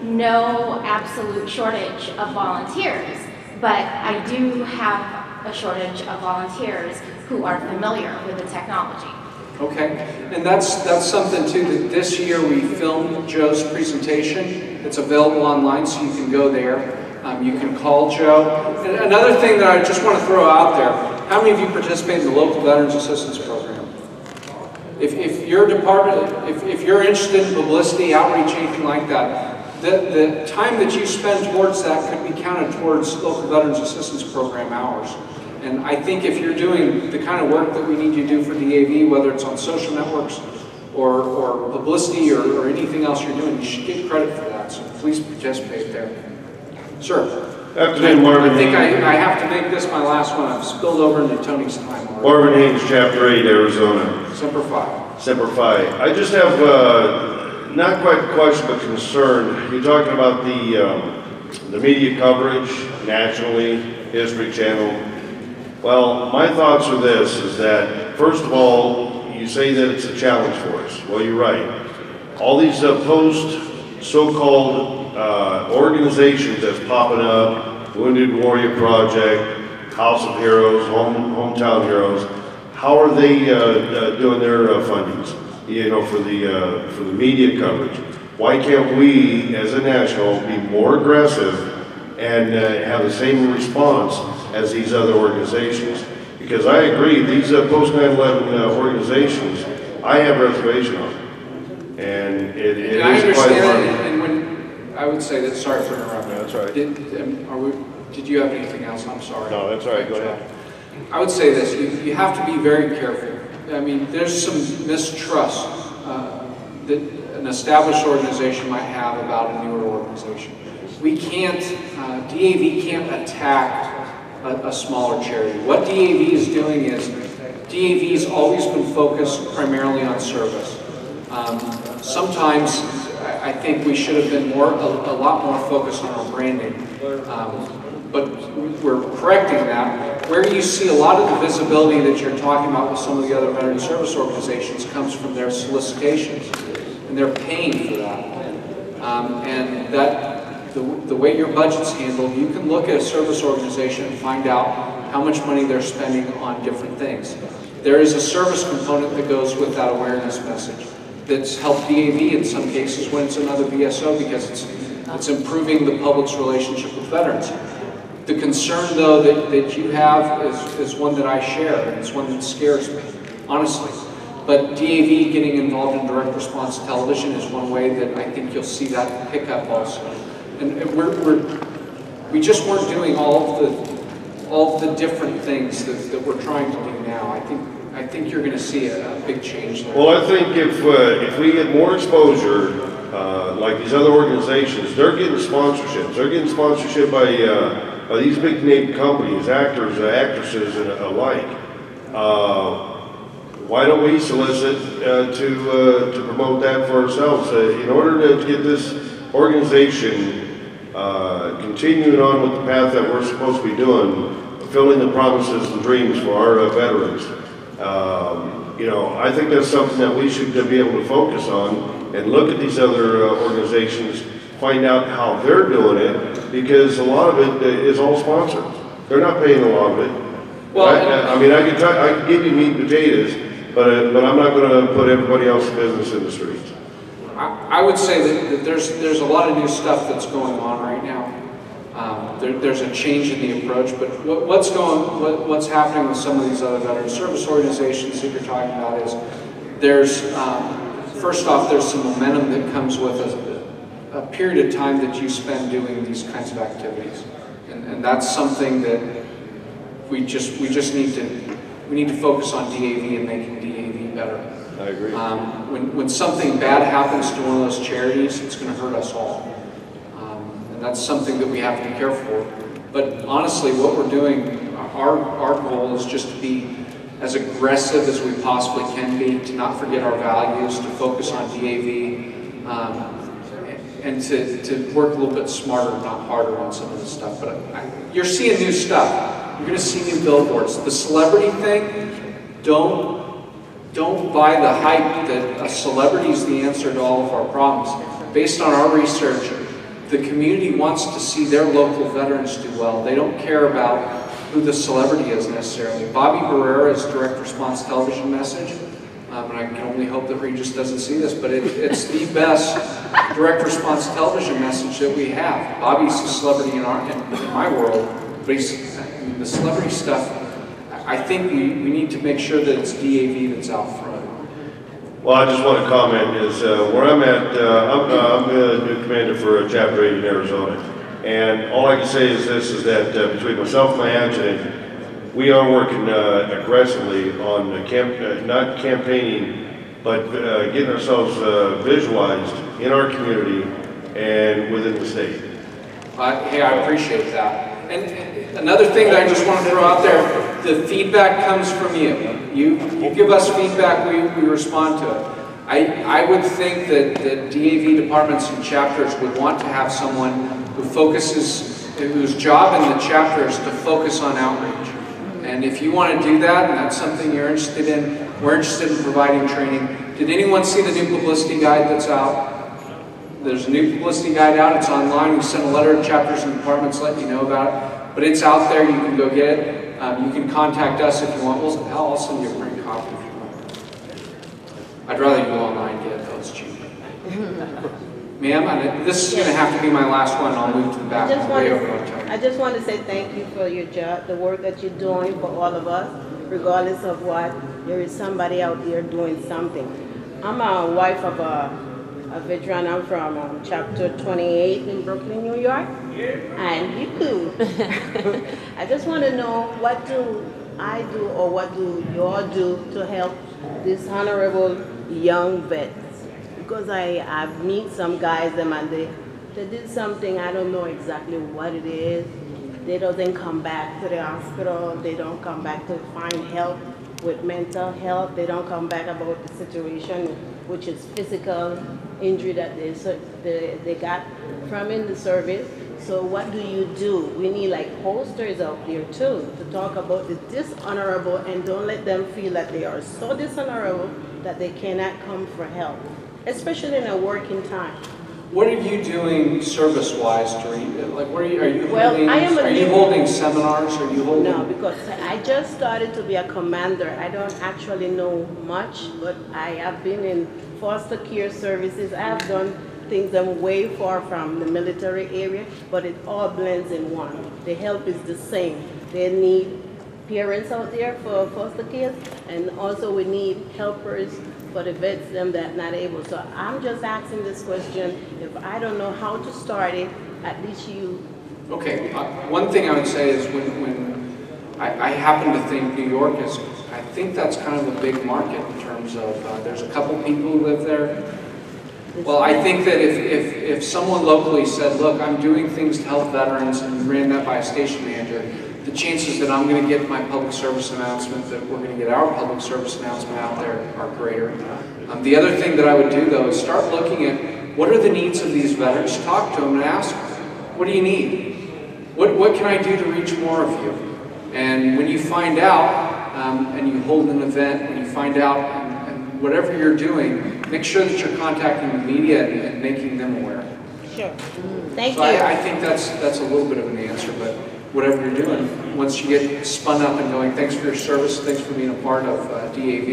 no absolute shortage of volunteers, but I do have a shortage of volunteers who are familiar with the technology. Okay, and that's something too, that this year we filmed Joe's presentation. It's available online, so you can go there. You can call Joe. And another thing that I just want to throw out there, how many of you participate in the local Veterans Assistance Program? If your department, if you're interested in publicity, outreach, anything like that, the time that you spend towards that could be counted towards local Veterans Assistance Program hours. And I think if you're doing the kind of work that we need you to do for DAV, whether it's on social networks or publicity or anything else you're doing, you should get credit for that. So please participate there. Sir. Afternoon, Marvin. I think I have to make this my last one. I've spilled over into Tony's time already. Marvin Haynes, Chapter 8, Arizona. Semper Fi. Semper Fi. I just have not quite a question, but concern. You're talking about the media coverage nationally, History Channel. Well, my thoughts are this, is that, first of all, you say that it's a challenge for us. Well, you're right. All these so-called organizations that's popping up, Wounded Warrior Project, House of Heroes, Hometown Heroes, how are they doing their fundings? You know, for the media coverage. Why can't we, as a national, be more aggressive and have the same response as these other organizations? Because I agree, these post 9/11 organizations, I have reservation on, and it is I understand quite that, and when I would say that. Sorry for interrupting. No, that's all right. Did you have anything else? I'm sorry. No, that's all right. Go ahead. I would say this: you have to be very careful. I mean, there's some mistrust that an established organization might have about a newer organization. We can't, DAV can't attack a smaller charity. What DAV is doing is, DAV has always been focused primarily on service. Sometimes I think we should have been a lot more focused on our branding. But we're correcting that. Where you see a lot of the visibility that you're talking about with some of the other veteran service organizations comes from their solicitations, and they're paying for that. And that the way your budget's handled, you can look at a service organization and find out how much money they're spending on different things. There is a service component that goes with that awareness message that's helped DAV in some cases when it's another VSO, because it's improving the public's relationship with veterans. The concern, though, that you have is one that I share, and it's one that scares me, honestly. But DAV getting involved in direct response television is one way that I think you'll see that pick up also. And we just weren't doing all of the different things that we're trying to do now. I think you're going to see a big change there. Well, I think if we get more exposure, like these other organizations, they're getting sponsorships. They're getting sponsorship by these big name companies, actors, actresses, and alike. Why don't we solicit to promote that for ourselves? In order to get this organization continuing on with the path that we're supposed to be doing, fulfilling the promises and dreams for our veterans. I think that's something that we should be able to focus on and look at these other organizations, find out how they're doing it, because a lot of it is all sponsored. They're not paying a lot of it. Well, I mean, I can give you meat and potatoes, but I'm not gonna put everybody else's business in the streets. I would say that there's a lot of new stuff that's going on right now. There's a change in the approach, but what's happening with some of these other veteran service organizations that you're talking about is first off, there's some momentum that comes with a period of time that you spend doing these kinds of activities, and that's something that we just need to focus on DAV and making DAV better. I agree. When something bad happens to one of those charities, it's going to hurt us all. And that's something that we have to be careful for. But honestly, what we're doing, our goal is just to be as aggressive as we possibly can be, to not forget our values, to focus on DAV, and to work a little bit smarter, not harder on some of this stuff. But you're seeing new stuff. You're going to see new billboards. The celebrity thing, don't buy the hype that a celebrity is the answer to all of our problems. Based on our research, the community wants to see their local veterans do well. They don't care about who the celebrity is necessarily. Bobby Barrera's direct response television message, and I can only hope that Regis doesn't see this, but it's the best direct response television message that we have. Bobby's a celebrity in my world, but the celebrity stuff, I think we need to make sure that it's DAV that's out front. Well, I just want to comment is where I'm at, I'm the new commander for Chapter 8 in Arizona. And all I can say is this, is that between myself and my adjutant, we are working aggressively on not campaigning, but getting ourselves visualized in our community and within the state. Hey, I appreciate that. And another thing that I just want to throw out there, the feedback comes from you. You give us feedback, we respond to it. I would think that DAV departments and chapters would want to have someone who whose job in the chapter is to focus on outreach. And if you want to do that, and that's something you're interested in, we're interested in providing training. Did anyone see the new publicity guide that's out? There's a new publicity guide out, it's online. We sent a letter to chapters and departments letting you know about it. But it's out there, you can go get it. You can contact us if you want. I'll send you a print copy if you want. I'd rather you go online and get it, though, it's cheaper. Ma'am, this is going to have to be my last one. I'll move to the back. I just want to say thank you for your job, the work that you're doing for all of us, regardless of what. There is somebody out there doing something. I'm a wife of a veteran. I'm from Chapter 28 in Brooklyn, New York. And you. I just want to know, what do I do or what do you all do to help these honorable young vets? Because I meet some guys and they did something, I don't know exactly what it is. They don't come back to the hospital. They don't come back to find help with mental health. They don't come back about the situation, which is physical injury that they got from in the service. So what do you do? We need like posters out there too to talk about the dishonorable, and don't let them feel that they are so dishonorable that they cannot come for help, especially in a working time. What are you doing service-wise during, like, where are you Well, are you holding seminars? Are you holding? No, because I just started to be a commander. I don't actually know much, but I have been in foster care services. I have done things I'm way far from the military area, but it all blends in one. The help is the same. They need parents out there for foster kids, and also we need helpers for the vets, them that not able. So I'm just asking this question. If I don't know how to start it, at least you. Okay, one thing I would say is when I happen to think New York is, I think that's kind of a big market in terms of, there's a couple people who live there. Well, I think that if someone locally said, look, I'm doing things to help veterans, and ran that by a station manager, the chances that I'm going to get my public service announcement, that we're going to get our public service announcement out there, are greater. The other thing that I would do, though, is start looking at what are the needs of these veterans. Talk to them and ask them, what do you need? What can I do to reach more of you? And when you find out, and you hold an event, when you find out, and whatever you're doing, make sure that you're contacting the media and making them aware. Sure. Thank So you. I think that's a little bit of an answer, but whatever you're doing, once you get spun up and going, thanks for your service, thanks for being a part of DAV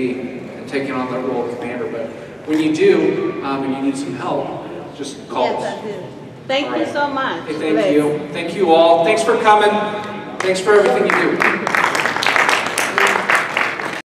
and taking on that role of commander. But when you do, and you need some help, just call Yes, us. I do. Thank you so much. Hey, thank you. Thank you all. Thanks for coming. Thanks for everything you do.